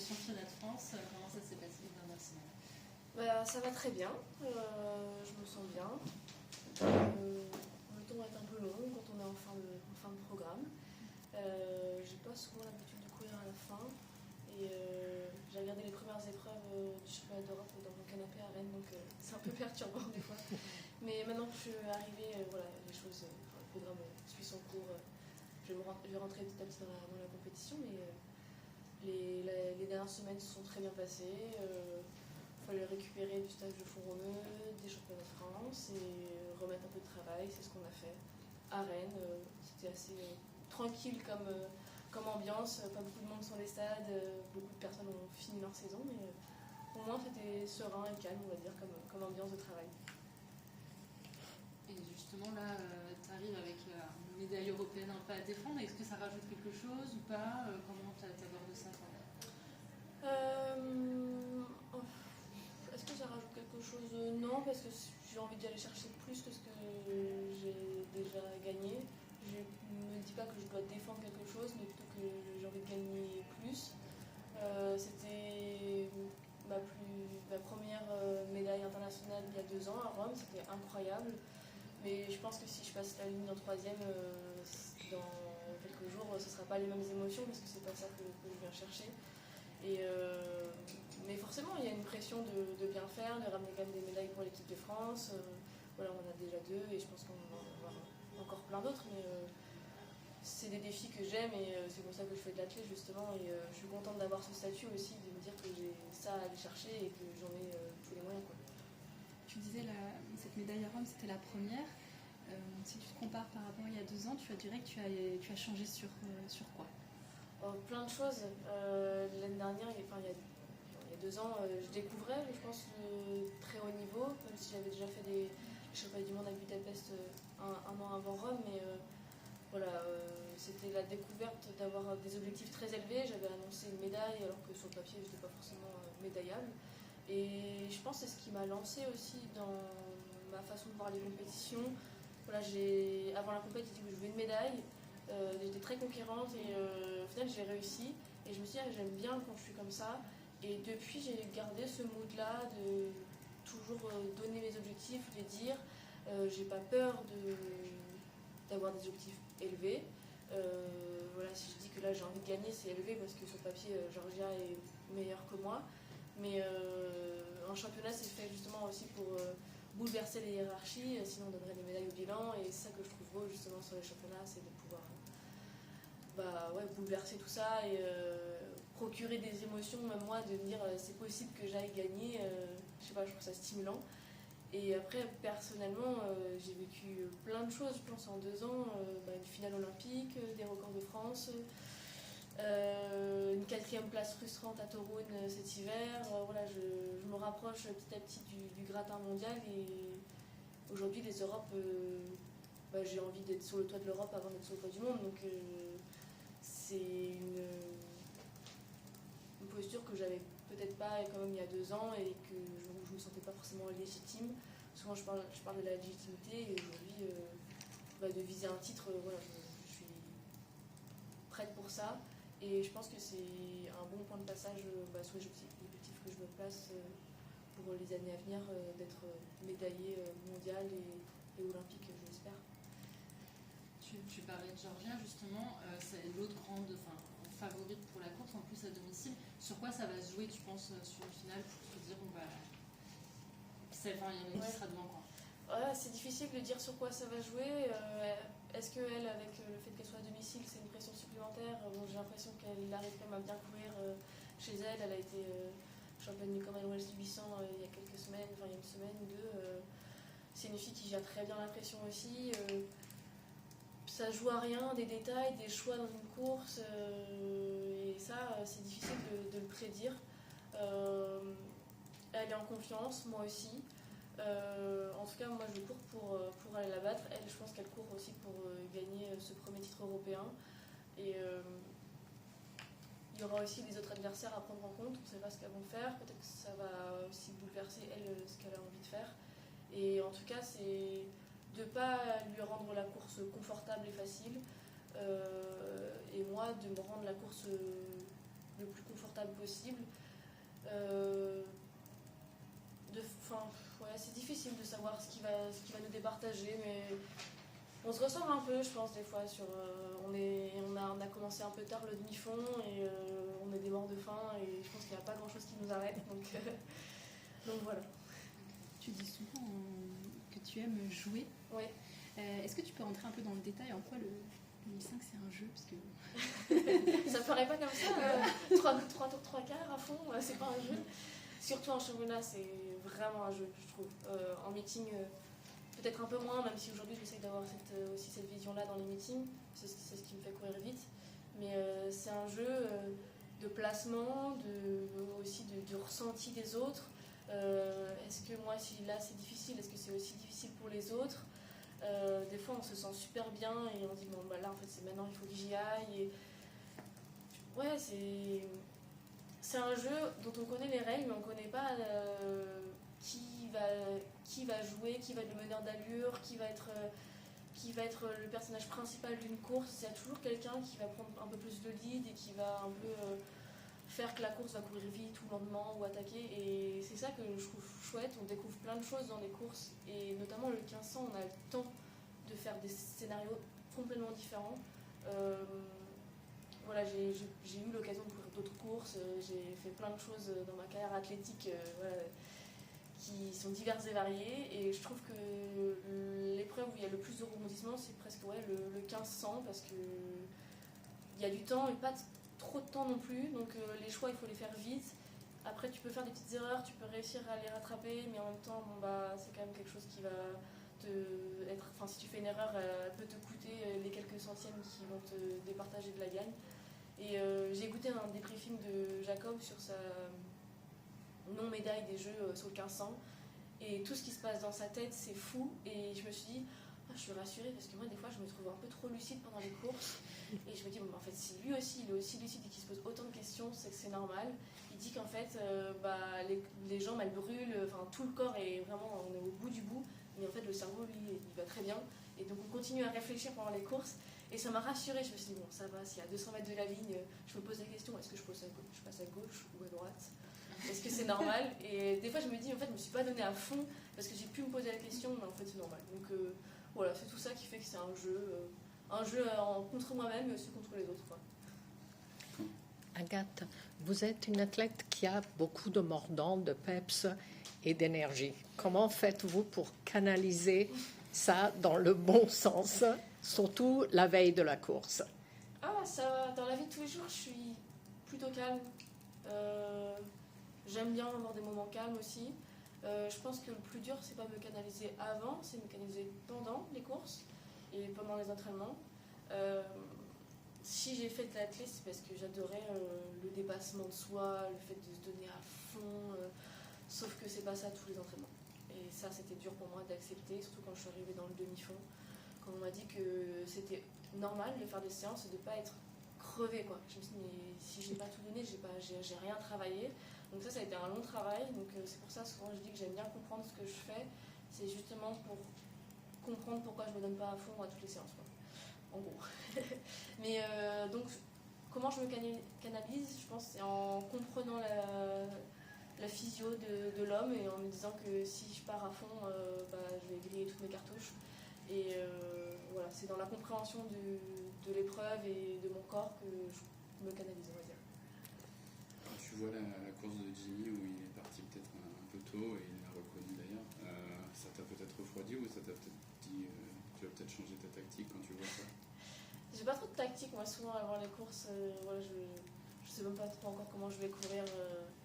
championnat de France. Comment ça s'est passé les dernières semaines? Ça va très bien, je me sens bien. Le temps est un peu long quand on est en fin de programme. J'ai pas souvent l'habitude de courir à la fin. Et j'ai regardé les premières épreuves du championnat d'Europe dans mon canapé à Rennes, donc c'est un peu perturbant des fois. Mais maintenant que je suis arrivée, voilà, les choses, le programme suit son cours. Je vais rentrer petit à petit dans la compétition, mais les dernières semaines se sont très bien passées. Il fallait récupérer du stage de Fourronneux, des championnats de France et remettre un peu de travail. C'est ce qu'on a fait à Rennes. C'était assez tranquille comme ambiance, pas beaucoup de monde sur les stades, beaucoup de personnes ont fini leur saison, mais au moins c'était serein et calme, on va dire, comme ambiance de travail. Et justement là, tu arrives avec une médaille européenne un peu à défendre, est-ce que ça rajoute quelque chose ou pas? Comment tu abordes ça toi? Est-ce que ça rajoute quelque chose? Non, parce que j'ai envie d'y aller chercher plus que ce que j'ai déjà gagné. Je ne me dis pas que je dois défendre quelque chose, mais plutôt que j'ai envie de gagner plus. C'était ma première médaille internationale il y a 2 ans à Rome, c'était incroyable. Mais je pense que si je passe la ligne en troisième dans quelques jours, ce ne sera pas les mêmes émotions parce que c'est pas ça que je viens chercher. Mais forcément, il y a une pression de bien faire, de ramener quand même des médailles pour l'équipe de France. Voilà, on en a déjà 2 et je pense qu'on va en avoir encore plein d'autres. Mais c'est des défis que j'aime et c'est pour ça que je fais de l'athlé justement. Et je suis contente d'avoir ce statut aussi, de me dire que j'ai ça à aller chercher et que j'en ai tous les moyens, quoi. Tu disais cette médaille à Rome, c'était la première. Si tu te compares par rapport à il y a 2 ans, tu dirais que tu as changé sur quoi? Plein de choses. L'année dernière, il y a 2 ans, je découvrais, je pense, le très haut niveau, même si j'avais déjà fait les championnats du monde à Budapest un an avant Rome. Mais voilà, c'était la découverte d'avoir des objectifs très élevés. J'avais annoncé une médaille alors que sur le papier, je n'étais pas forcément médaillable. Et je pense que c'est ce qui m'a lancée aussi dans ma façon de voir les compétitions. Voilà, avant la compétition, j'ai dit que je voulais une médaille. J'étais très conquérante et au final j'ai réussi. Et je me suis dit, j'aime bien quand je suis comme ça. Et depuis, j'ai gardé ce mood-là de toujours donner mes objectifs, les dire. J'ai pas peur d'avoir des objectifs élevés. Voilà, si je dis que là j'ai envie de gagner, c'est élevé parce que sur le papier, Georgia est meilleure que moi. Mais un championnat, c'est fait justement aussi pour bouleverser les hiérarchies, sinon on donnerait des médailles au bilan. Et c'est ça que je trouve beau justement sur les championnats, c'est de pouvoir bouleverser tout ça et procurer des émotions, même moi, de me dire c'est possible que j'aille gagner. Je sais pas, je trouve ça stimulant. Et après, personnellement, j'ai vécu plein de choses, je pense, en 2 ans. Une finale olympique, des records de France, une 4e place frustrante à Toruń cet hiver. Voilà, je me rapproche petit à petit du gratin mondial. Et aujourd'hui, les Europes, j'ai envie d'être sur le toit de l'Europe avant d'être sur le toit du monde. Donc, c'est une posture que j'avais peut-être pas quand même il y a 2 ans et que je me sentais pas forcément légitime. Souvent je parle de la légitimité et aujourd'hui de viser un titre, voilà, je suis prête pour ça et je pense que c'est un bon point de passage sur les objectifs que je me place pour les années à venir, d'être médaillée mondiale et olympique, je l'espère. Tu parlais de Georgia justement, c'est l'autre grande favorite pour la course, en plus à domicile. Sur quoi ça va se jouer, tu penses, sur le final, pour se dire il y en a une qui sera devant, quoi? Voilà, c'est difficile de dire sur quoi ça va jouer. Est-ce qu'elle, avec le fait qu'elle soit à domicile, c'est une pression supplémentaire? J'ai l'impression qu'elle arrive quand même à bien courir chez elle. Elle a été championne du Commonwealth 800 il y a quelques semaines, il y a une semaine ou 2. C'est une fille qui gère très bien la pression aussi. Ça joue à rien, des détails, des choix dans une course, et ça, c'est difficile de le prédire. Elle est en confiance, moi aussi. En tout cas, moi, je cours pour aller la battre. Elle, je pense qu'elle court aussi pour gagner ce premier titre européen. Et il y aura aussi des autres adversaires à prendre en compte. On ne sait pas ce qu'elles vont faire. Peut-être que ça va aussi bouleverser, elle, ce qu'elle a envie de faire. Et en tout cas, c'est de ne pas lui rendre la course confortable et facile. Et moi, de me rendre la course le plus confortable possible. C'est difficile de savoir ce qui va nous départager, mais on se ressemble un peu, je pense, des fois. On a commencé un peu tard le demi-fond et on est des morts de faim et je pense qu'il n'y a pas grand-chose qui nous arrête. Donc voilà. Tu dis souvent que tu aimes jouer. Oui. Est-ce que tu peux rentrer un peu dans le détail en quoi le 1005 c'est un jeu? Parce que... Ça paraît pas comme ça. 3 tours, 3 quarts à fond, c'est pas un jeu. Surtout en championnat, c'est vraiment un jeu, je trouve. En meeting, peut-être un peu moins, même si aujourd'hui j'essaie d'avoir aussi cette vision-là dans les meetings. C'est ce qui me fait courir vite. Mais c'est un jeu de placement, aussi de ressenti des autres. Est-ce que moi, si là c'est difficile, est-ce que c'est aussi difficile pour les autres? Des fois, on se sent super bien et on dit bon, bah là, en fait, c'est maintenant, il faut que j'y aille. Et... Ouais, c'est un jeu dont on connaît les règles, mais on ne connaît pas qui va jouer, qui va être le meneur d'allure, qui va être le personnage principal d'une course. Il y a toujours quelqu'un qui va prendre un peu plus de lead et qui va un peu faire que la course va courir vite ou lentement ou attaquer. Et c'est ça que je trouve chouette. On découvre plein de choses dans les courses et notamment le 1500, on a le temps de faire des scénarios complètement différents. Voilà, j'ai eu l'occasion de courir d'autres courses, j'ai fait plein de choses dans ma carrière athlétique qui sont diverses et variées, et je trouve que l'épreuve où il y a le plus de rebondissements, c'est presque le 1500, parce qu'il y a du temps et pas trop de temps non plus, donc les choix il faut les faire vite. Après tu peux faire des petites erreurs, tu peux réussir à les rattraper, mais en même temps c'est quand même quelque chose qui va si tu fais une erreur, elle peut te coûter les quelques centièmes qui vont te départager de la gagne. Et j'ai écouté un débriefing de Jacob sur sa non-médaille des Jeux sur le 1500. Et tout ce qui se passe dans sa tête, c'est fou. Et je me suis dit, je suis rassurée parce que moi, des fois, je me trouve un peu trop lucide pendant les courses. Et je me dis, en fait, si lui aussi, il est aussi lucide et qu'il se pose autant de questions, c'est que c'est normal. Il dit qu'en fait, les jambes, elles brûlent, tout le corps est vraiment, on est au bout du bout. Mais en fait, le cerveau, lui, il va très bien. Et donc, on continue à réfléchir pendant les courses. Et ça m'a rassurée. Je me suis dit, bon, ça va, si à 200 mètres de la ligne, je me pose la question, est-ce que je passe à gauche ou à droite? Est-ce que c'est normal? Et des fois, je me dis, en fait, je ne me suis pas donnée à fond parce que j'ai pu me poser la question, mais en fait, c'est normal. Donc, voilà, c'est tout ça qui fait que c'est un jeu contre moi-même, mais aussi contre les autres, quoi. Agathe, vous êtes une athlète qui a beaucoup de mordants, de peps et d'énergie. Comment faites-vous pour canaliser ça dans le bon sens, surtout la veille de la course? Ça, dans la vie de tous les jours, je suis plutôt calme. J'aime bien avoir des moments calmes aussi. Je pense que le plus dur, c'est pas me canaliser avant, c'est me canaliser pendant les courses et pendant les entraînements. Si j'ai fait de l'athlète, c'est parce que j'adorais le dépassement de soi, le fait de se donner à fond, sauf que c'est pas ça tous les entraînements. Et ça, c'était dur pour moi d'accepter, surtout quand je suis arrivée dans le demi-fond, quand on m'a dit que c'était normal de faire des séances et de pas être crevée, quoi. Je me suis dit, mais si j'ai pas tout donné, j'ai rien travaillé. Donc ça a été un long travail, donc c'est pour ça souvent je dis que j'aime bien comprendre ce que je fais, c'est justement pour comprendre pourquoi je me donne pas à fond à toutes les séances, quoi. En gros. Mais donc, comment je me canalise, je pense, c'est en comprenant la physio de l'homme et en me disant que si je pars à fond, je vais griller toutes mes cartouches. Et voilà, c'est dans la compréhension de l'épreuve et de mon corps que je me canalise, on va dire. Tu vois la course de Jimmy où il est parti peut-être un peu tôt et il l'a reconnu d'ailleurs. Ça t'a peut-être refroidi ou ça t'a peut-être dit tu vas peut-être changer ta tactique quand tu vois ça? J'ai pas trop de tactique, moi souvent avant les courses, je sais même pas trop encore comment je vais courir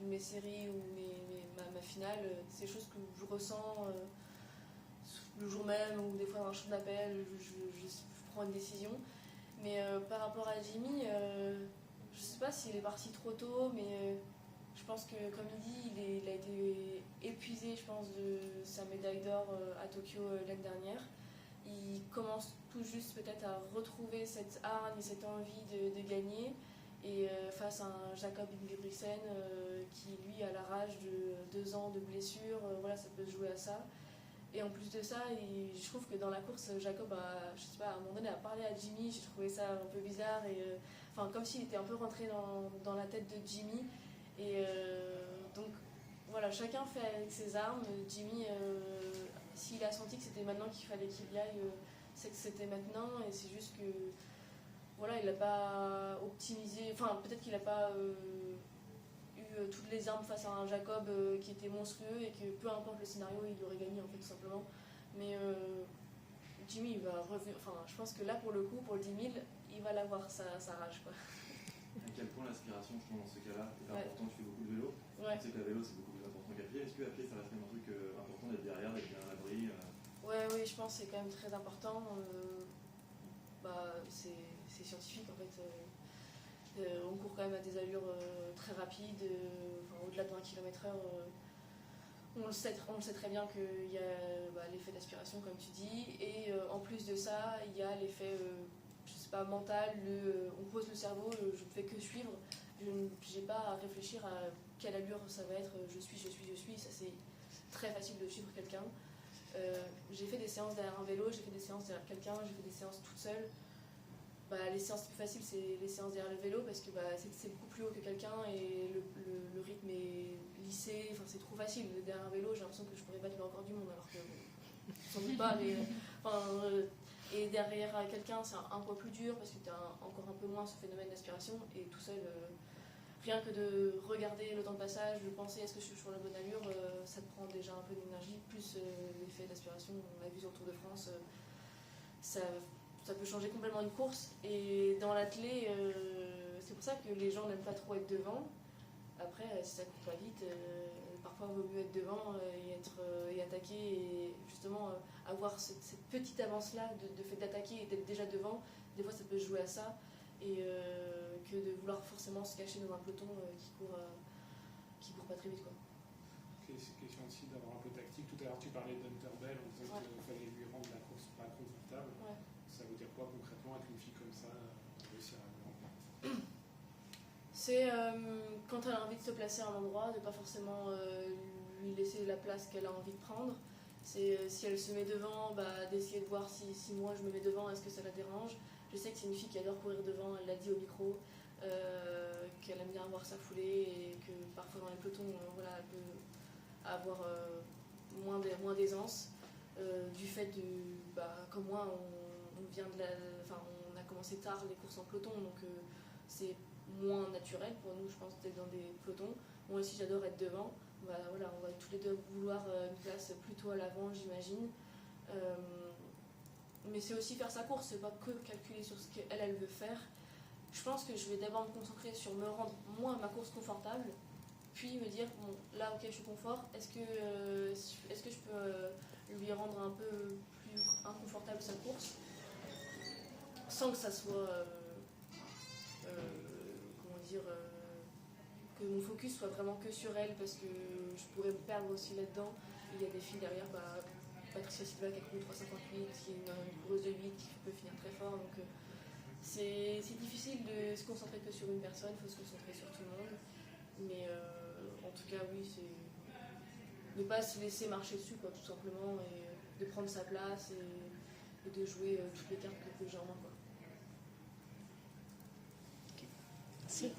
mes séries ou ma finale. C'est des choses que je ressens le jour même ou des fois dans un champ d'appel, je prends une décision. Mais par rapport à Jimmy, je sais pas s'il est parti trop tôt, mais je pense que comme il dit, il a été épuisé, je pense, de sa médaille d'or à Tokyo l'année dernière. Il commence tout juste peut-être à retrouver cette hargne et cette envie de gagner. Et face à un Jacob Ingebrigtsen qui lui a la rage de 2 ans de blessure, voilà, ça peut se jouer à ça. Et en plus de ça, je trouve que dans la course, Jacob je sais pas, à un moment donné, a parlé à Jimmy. J'ai trouvé ça un peu bizarre. Et, enfin, comme s'il était un peu rentré dans la tête de Jimmy. Et donc, voilà, chacun fait avec ses armes. Jimmy, s'il a senti que c'était maintenant qu'il fallait qu'il y aille, c'est que c'était maintenant. Et c'est juste que, voilà, il n'a pas optimisé. Enfin, peut-être qu'il n'a pas eu toutes les armes face à un Jacob qui était monstrueux et que peu importe le scénario, il aurait gagné, en fait, tout simplement. Mais Jimmy, il va revenir. Enfin, je pense que là, pour le coup, pour le 10 000, il va l'avoir sa rage, quoi. À quel point l'aspiration, je pense, dans ce cas-là, est important. Tu fais beaucoup de vélo. Ouais. Tu sais qu'à vélo, c'est beaucoup plus important qu'à pied. Est-ce qu'à pied, ça reste quand même un truc important d'être derrière, d'être bien à l'abri Oui, je pense que c'est quand même très important. C'est scientifique, en fait. On court quand même à des allures très rapides, au-delà de 20 km/h. On le sait très bien qu'il y a l'effet d'aspiration, comme tu dis. Et en plus de ça, il y a l'effet je sais pas, mental, on pose le cerveau, je ne fais que suivre, je n'ai pas à réfléchir à quelle allure ça va être, je suis, ça c'est très facile de suivre quelqu'un. J'ai fait des séances derrière un vélo, j'ai fait des séances derrière quelqu'un, j'ai fait des séances toute seule. Les séances les plus faciles, c'est les séances derrière le vélo parce que c'est beaucoup plus haut que quelqu'un et le rythme est lissé, enfin, c'est trop facile. Derrière un vélo, j'ai l'impression que je pourrais battre le record du monde alors que sans doute pas, mais et derrière quelqu'un, c'est un poids plus dur parce que tu as encore un peu moins ce phénomène d'aspiration et tout seul, rien que de regarder le temps de passage, de penser est-ce que je suis sur la bonne allure, ça te prend déjà un peu d'énergie, plus l'effet d'aspiration, on l'a vu sur le Tour de France, ça peut changer complètement une course. Et dans l'athlé, c'est pour ça que les gens n'aiment pas trop être devant. Après, si ça court pas vite, parfois il vaut mieux être devant et attaquer et justement avoir cette petite avance-là de fait d'attaquer et d'être déjà devant. Des fois, ça peut jouer à ça et que de vouloir forcément se cacher dans un peloton qui court pas très vite, quoi. C'est question aussi d'avoir un peu tactique. Tout à l'heure, tu parlais d'Unterbell en disant qu'il fallait lui rendre la course pas confortable. Ouais. Ça veut dire quoi concrètement avec une fille comme ça, réussir à le rendre? C'est quand elle a envie de se placer à un endroit, de ne pas forcément lui laisser la place qu'elle a envie de prendre. C'est si elle se met devant, d'essayer de voir si moi je me mets devant, est-ce que ça la dérange. Je sais que c'est une fille qui adore courir devant, elle l'a dit au micro, qu'elle aime bien voir sa foulée et que parfois dans les pelotons, elle peut avoir moins d'aisance. Du fait comme moi, on a commencé tard les courses en peloton, donc c'est moins naturel pour nous, je pense, d'être dans des pelotons. Moi aussi, j'adore être devant. On va tous les deux vouloir une place plutôt à l'avant, j'imagine. Mais c'est aussi faire sa course, c'est pas que calculer sur ce qu'elle veut faire. Je pense que je vais d'abord me concentrer sur me rendre, moi, ma course confortable, puis me dire, bon, là, ok, je suis confort, est-ce que je peux lui rendre un peu plus inconfortable sa course, sans que ça soit... que mon focus soit vraiment que sur elle, parce que je pourrais me perdre aussi là-dedans. Il y a des filles derrière, Patricia Silva qui a couru 3,58, qui est une coureuse de 8 qui peut finir très fort, donc c'est difficile de se concentrer que sur une personne, il faut se concentrer sur tout le monde, mais en tout cas oui, c'est ne pas se laisser marcher dessus, quoi, tout simplement, et de prendre sa place et de jouer toutes les cartes que j'ai en main, quoi. Merci.